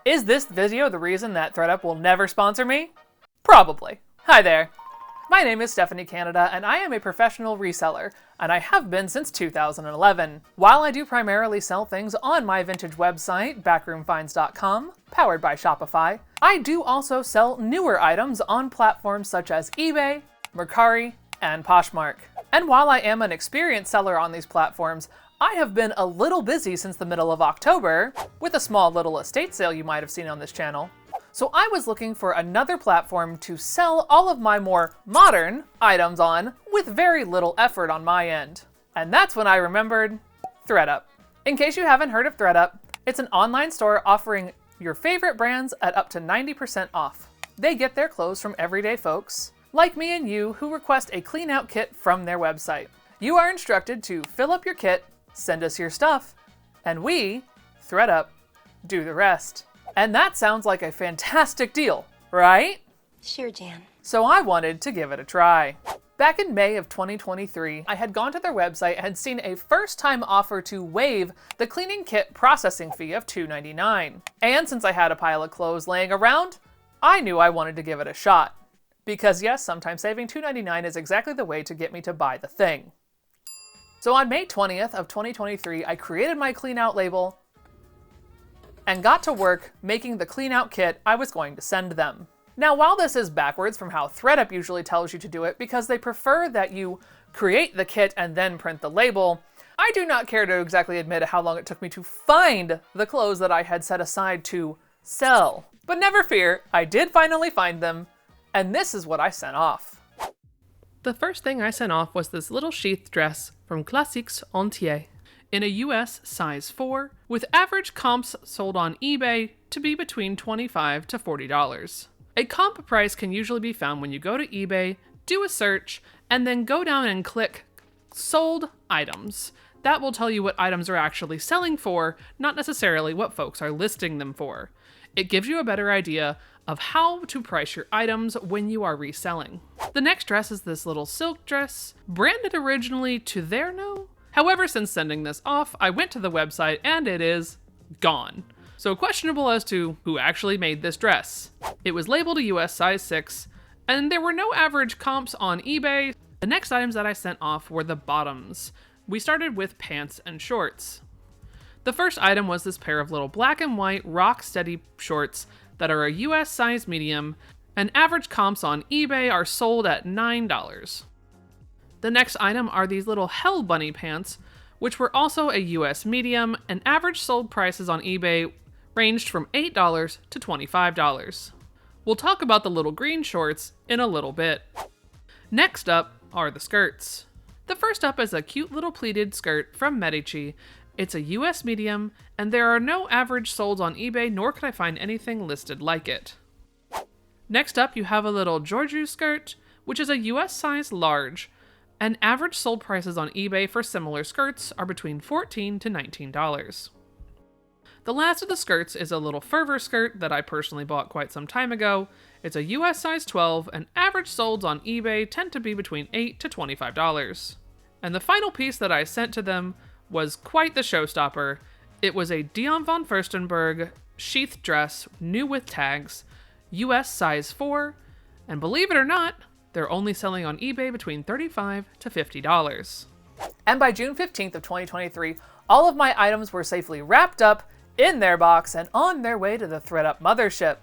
Is this video the reason that ThredUp will never sponsor me? Probably. Hi there. My name is Stephanie Canada, and I am a professional reseller, and I have been since 2011. While I do primarily sell things on my vintage website, backroomfinds.com, powered by Shopify, I do also sell newer items on platforms such as eBay, Mercari, and Poshmark. And while I am an experienced seller on these platforms, I have been a little busy since the middle of October, with a small little estate sale you might have seen on this channel. So I was looking for another platform to sell all of my more modern items on with very little effort on my end. And that's when I remembered ThredUp. In case you haven't heard of ThredUp, it's an online store offering your favorite brands at up to 90% off. They get their clothes from everyday folks, like me and you, who request a clean out kit from their website. You are instructed to fill up your kit, send us your stuff, and we, ThredUp, do the rest. And that sounds like a fantastic deal, right? Sure, Jan. So I wanted to give it a try. Back in May of 2023, I had gone to their website and had seen a first-time offer to waive the cleaning kit processing fee of $2.99. And since I had a pile of clothes laying around, I knew I wanted to give it a shot. Because yes, sometimes saving $2.99 is exactly the way to get me to buy the thing. So on May 20th of 2023, I created my clean out label and got to work making the clean out kit I was going to send them. Now, while this is backwards from how ThredUp usually tells you to do it because they prefer that you create the kit and then print the label, I do not care to exactly admit how long it took me to find the clothes that I had set aside to sell. But never fear, I did finally find them, and this is what I sent off. The first thing I sent off was this little sheath dress from Classiques Entier in a US size 4, with average comps sold on eBay to be between $25 to $40. A comp price can usually be found when you go to eBay, do a search, and then go down and click Sold Items. That will tell you what items are actually selling for, not necessarily what folks are listing them for. It gives you a better idea of how to price your items when you are reselling. The next dress is this little silk dress, branded originally to Therno. However, since sending this off, I went to the website and it is gone. So questionable as to who actually made this dress. It was labeled a US size 6, and there were no average comps on eBay. The next items that I sent off were the bottoms. We started with pants and shorts. The first item was this pair of little black and white rock steady shorts that are a US size medium, and average comps on eBay are sold at $9. The next item are these little Hell Bunny pants, which were also a US medium, and average sold prices on eBay ranged from $8 to $25. We'll talk about the little green shorts in a little bit. Next up are the skirts. The first up is a cute little pleated skirt from Medici. It's a US medium, and there are no average solds on eBay, nor could I find anything listed like it. Next up, you have a little Giorgio skirt, which is a US size large, and average sold prices on eBay for similar skirts are between $14 to $19. The last of the skirts is a little fervor skirt that I personally bought quite some time ago. It's a US size 12, and average solds on eBay tend to be between $8 to $25. And the final piece that I sent to them was quite the showstopper. It was a Dion von Furstenberg sheath dress, new with tags, US size 4, and believe it or not, they're only selling on eBay between $35 to $50. And by June 15th of 2023, all of my items were safely wrapped up in their box and on their way to the ThredUp mothership.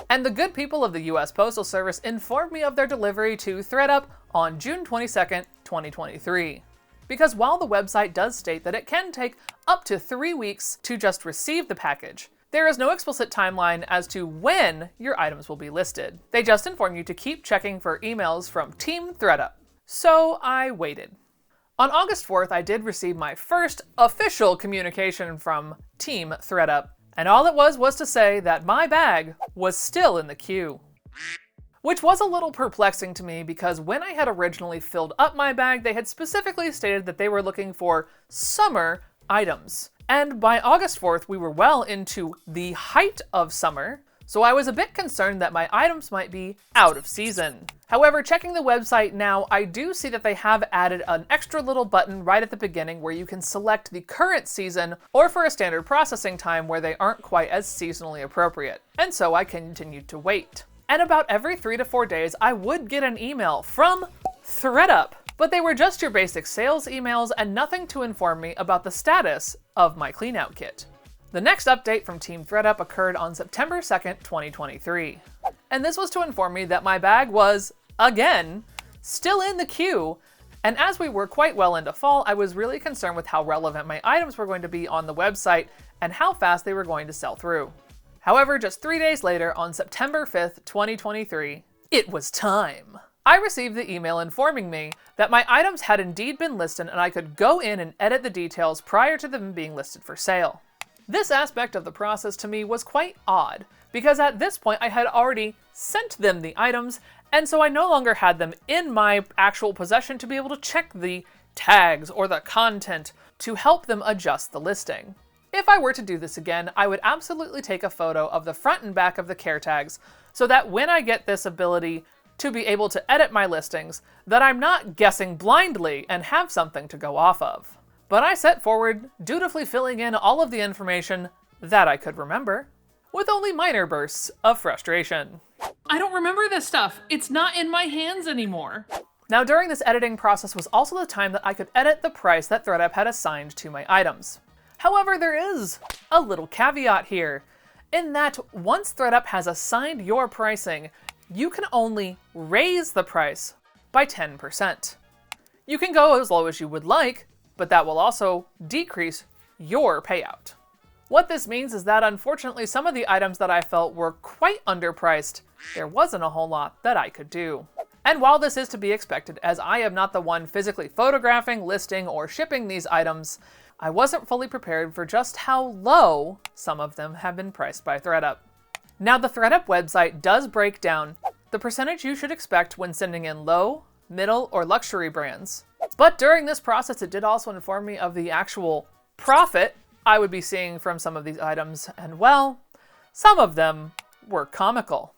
And the good people of the US Postal Service informed me of their delivery to ThredUp on June 22nd, 2023. Because while the website does state that it can take up to 3 weeks to just receive the package, there is no explicit timeline as to when your items will be listed. They just inform you to keep checking for emails from Team ThredUp. So I waited. On August 4th, I did receive my first official communication from Team ThredUp, and all it was to say that my bag was still in the queue. Which was a little perplexing to me because when I had originally filled up my bag, they had specifically stated that they were looking for summer items. And by August 4th, we were well into the height of summer, so I was a bit concerned that my items might be out of season. However, checking the website now, I do see that they have added an extra little button right at the beginning where you can select the current season or for a standard processing time where they aren't quite as seasonally appropriate. And so I continued to wait. And about every 3 to 4 days, I would get an email from ThredUp, but they were just your basic sales emails and nothing to inform me about the status of my cleanout kit. The next update from Team ThredUp occurred on September 2nd, 2023. And this was to inform me that my bag was, again, still in the queue. And as we were quite well into fall, I was really concerned with how relevant my items were going to be on the website and how fast they were going to sell through. However, just 3 days later, on September 5th, 2023, it was time. I received the email informing me that my items had indeed been listed and I could go in and edit the details prior to them being listed for sale. This aspect of the process to me was quite odd, because at this point I had already sent them the items, and so I no longer had them in my actual possession to be able to check the tags or the content to help them adjust the listing. If I were to do this again, I would absolutely take a photo of the front and back of the care tags so that when I get this ability to be able to edit my listings, that I'm not guessing blindly and have something to go off of. But I set forward, dutifully filling in all of the information that I could remember, with only minor bursts of frustration. I don't remember this stuff. It's not in my hands anymore. Now, during this editing process was also the time that I could edit the price that ThredUp had assigned to my items. However, there is a little caveat here, in that once ThredUp has assigned your pricing, you can only raise the price by 10%. You can go as low as you would like, but that will also decrease your payout. What this means is that unfortunately some of the items that I felt were quite underpriced, there wasn't a whole lot that I could do. And while this is to be expected, as I am not the one physically photographing, listing, or shipping these items, I wasn't fully prepared for just how low some of them have been priced by ThredUp. Now, the ThredUp website does break down the percentage you should expect when sending in low, middle, or luxury brands. But during this process, it did also inform me of the actual profit I would be seeing from some of these items, and well, some of them were comical.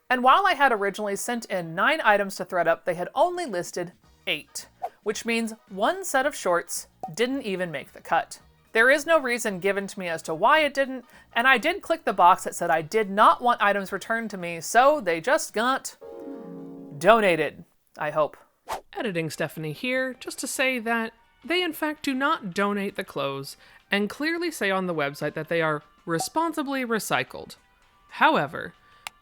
And while I had originally sent in 9 items to ThredUp, they had only listed 8, which means one set of shorts didn't even make the cut. There is no reason given to me as to why it didn't, and I did click the box that said I did not want items returned to me, so they just got donated, I hope. Editing Stephanie here, just to say that they in fact do not donate the clothes, and clearly say on the website that they are responsibly recycled. However,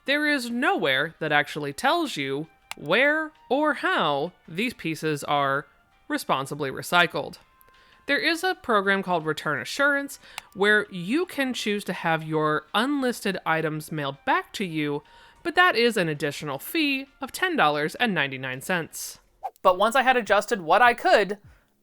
there is nowhere that actually tells you where or how these pieces are responsibly recycled. There is a program called Return Assurance where you can choose to have your unlisted items mailed back to you, but that is an additional fee of $10.99. But once I had adjusted what I could,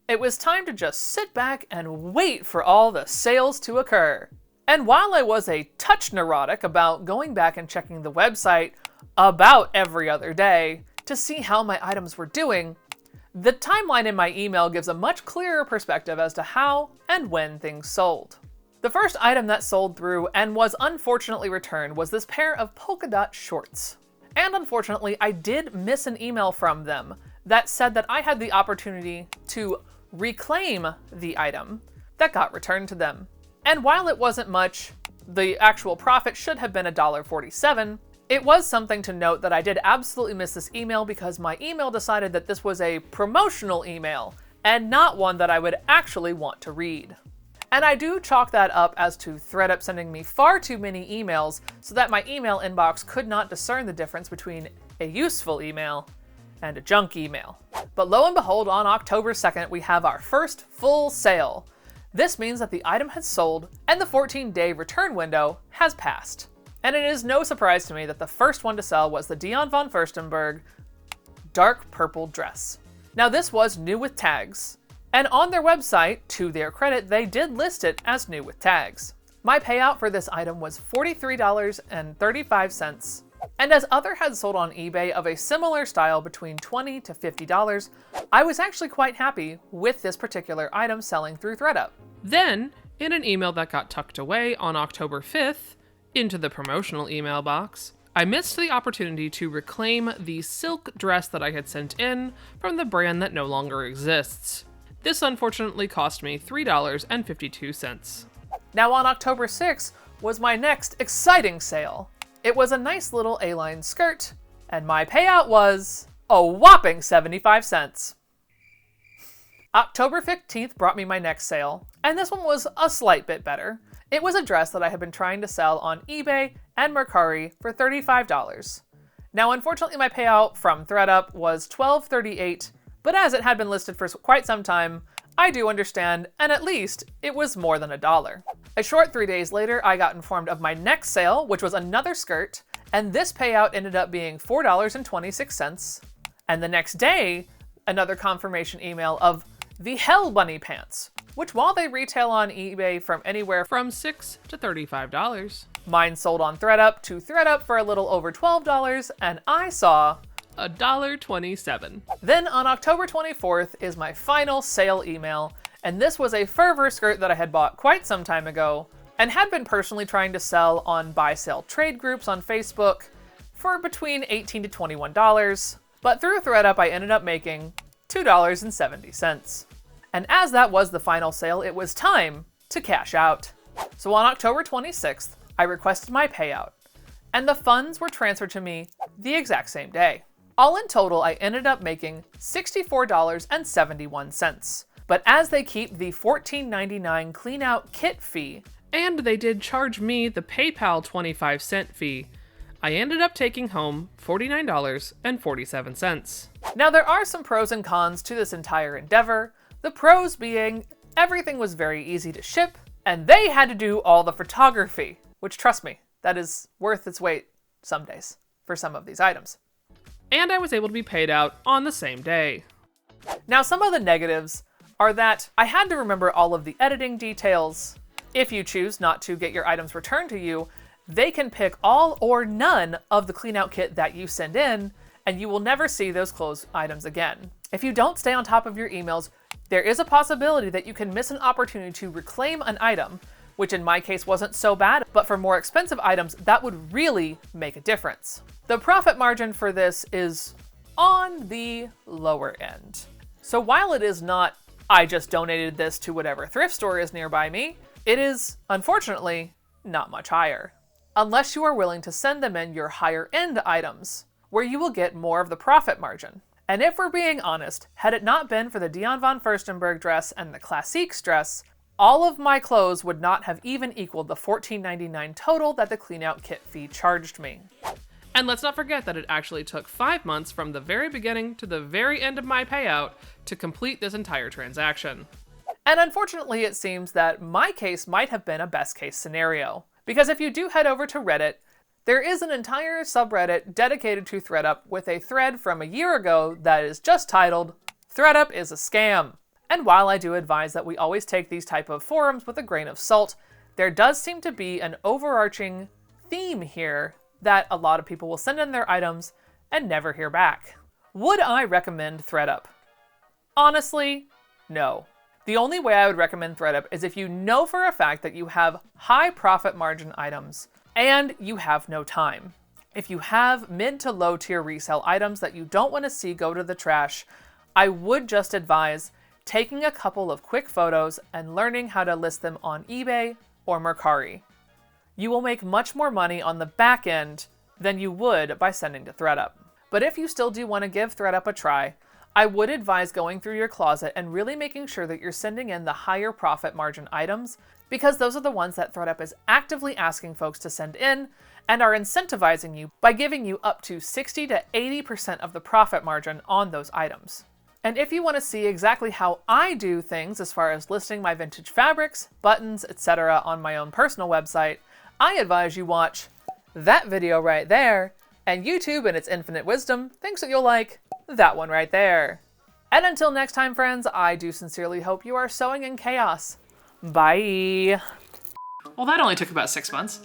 it was time to just sit back and wait for all the sales to occur. And while I was a touch neurotic about going back and checking the website about every other day to see how my items were doing, the timeline in my email gives a much clearer perspective as to how and when things sold. The first item that sold through and was unfortunately returned was this pair of polka dot shorts. And unfortunately, I did miss an email from them that said that I had the opportunity to reclaim the item that got returned to them. And while it wasn't much, the actual profit should have been $1.47, it was something to note that I did absolutely miss this email because my email decided that this was a promotional email and not one that I would actually want to read. And I do chalk that up as to ThredUp sending me far too many emails so that my email inbox could not discern the difference between a useful email and a junk email. But lo and behold, on October 2nd, we have our first full sale. This means that the item has sold and the 14-day return window has passed. And it is no surprise to me that the first one to sell was the Dion von Furstenberg dark purple dress. Now this was new with tags, and on their website, to their credit, they did list it as new with tags. My payout for this item was $43.35, and as other had sold on eBay of a similar style between $20 to $50, I was actually quite happy with this particular item selling through ThredUp. Then, in an email that got tucked away on October 5th, into the promotional email box, I missed the opportunity to reclaim the silk dress that I had sent in from the brand that no longer exists. This unfortunately cost me $3.52. Now on October 6th was my next exciting sale. It was a nice little A-line skirt, and my payout was a whopping 75 cents. October 15th brought me my next sale, and this one was a slight bit better. It was a dress that I had been trying to sell on eBay and Mercari for $35. Now unfortunately my payout from ThredUp was $12.38, but as it had been listed for quite some time, I do understand, and at least it was more than $1. A short 3 days later, I got informed of my next sale, which was another skirt, and this payout ended up being $4.26. And the next day, another confirmation email of the Hell Bunny pants, which while they retail on eBay from anywhere From $6 to $35. mine sold on ThredUp to ThredUp for a little over $12, and I saw $1.27. Then on October 24th is my final sale email, and this was a fervor skirt that I had bought quite some time ago and had been personally trying to sell on buy-sell trade groups on Facebook for between $18 to $21, but through ThredUp I ended up making $2.70. And as that was the final sale, it was time to cash out. So on October 26th, I requested my payout, and the funds were transferred to me the exact same day. All in total, I ended up making $64.71. But as they keep the $14.99 clean-out kit fee, And they did charge me the PayPal 25-cent fee, I ended up taking home $49.47. now there are some pros and cons to this entire endeavor. The pros being everything was very easy to ship, and they had to do all the photography, which trust me, that is worth its weight some days for some of these items. And I was able to be paid out on the same day. Now some of the negatives are that I had to remember all of the editing details. If you choose not to get your items returned to you, they can pick all or none of the clean out kit that you send in, and you will never see those clothes items again. If you don't stay on top of your emails, there is a possibility that you can miss an opportunity to reclaim an item, which in my case wasn't so bad, but for more expensive items, that would really make a difference. The profit margin for this is on the lower end. So while it is not, I just donated this to whatever thrift store is nearby me, it is, unfortunately, not much higher. Unless you are willing to send them in your higher end items, where you will get more of the profit margin. And if we're being honest, had it not been for the Dion von Furstenberg dress and the Classiques dress, all of my clothes would not have even equaled the $14.99 total that the clean out kit fee charged me. And let's not forget that it actually took 5 months from the very beginning to the very end of my payout to complete this entire transaction. And unfortunately, it seems that my case might have been a best case scenario. Because if you do head over to Reddit, there is an entire subreddit dedicated to ThredUp with a thread from a year ago that is just titled, "ThredUp is a Scam." And while I do advise that we always take these type of forums with a grain of salt, there does seem to be an overarching theme here that a lot of people will send in their items and never hear back. Would I recommend ThredUp? Honestly, no. The only way I would recommend ThredUp is if you know for a fact that you have high profit margin items and you have no time. If you have mid to low tier resale items that you don't want to see go to the trash, I would just advise taking a couple of quick photos and learning how to list them on eBay or Mercari. You will make much more money on the back end than you would by sending to ThredUp. But if you still do want to give ThredUp a try, I would advise going through your closet and really making sure that you're sending in the higher profit margin items, because those are the ones that ThredUp is actively asking folks to send in and are incentivizing you by giving you up to 60 to 80% of the profit margin on those items. And if you want to see exactly how I do things as far as listing my vintage fabrics, buttons, etc. on my own personal website, I advise you watch that video right there, and YouTube in its infinite wisdom thinks that you'll like that one right there. And until next time, friends, I do sincerely hope you are sewing in chaos. Bye! Well, that only took about 6 months.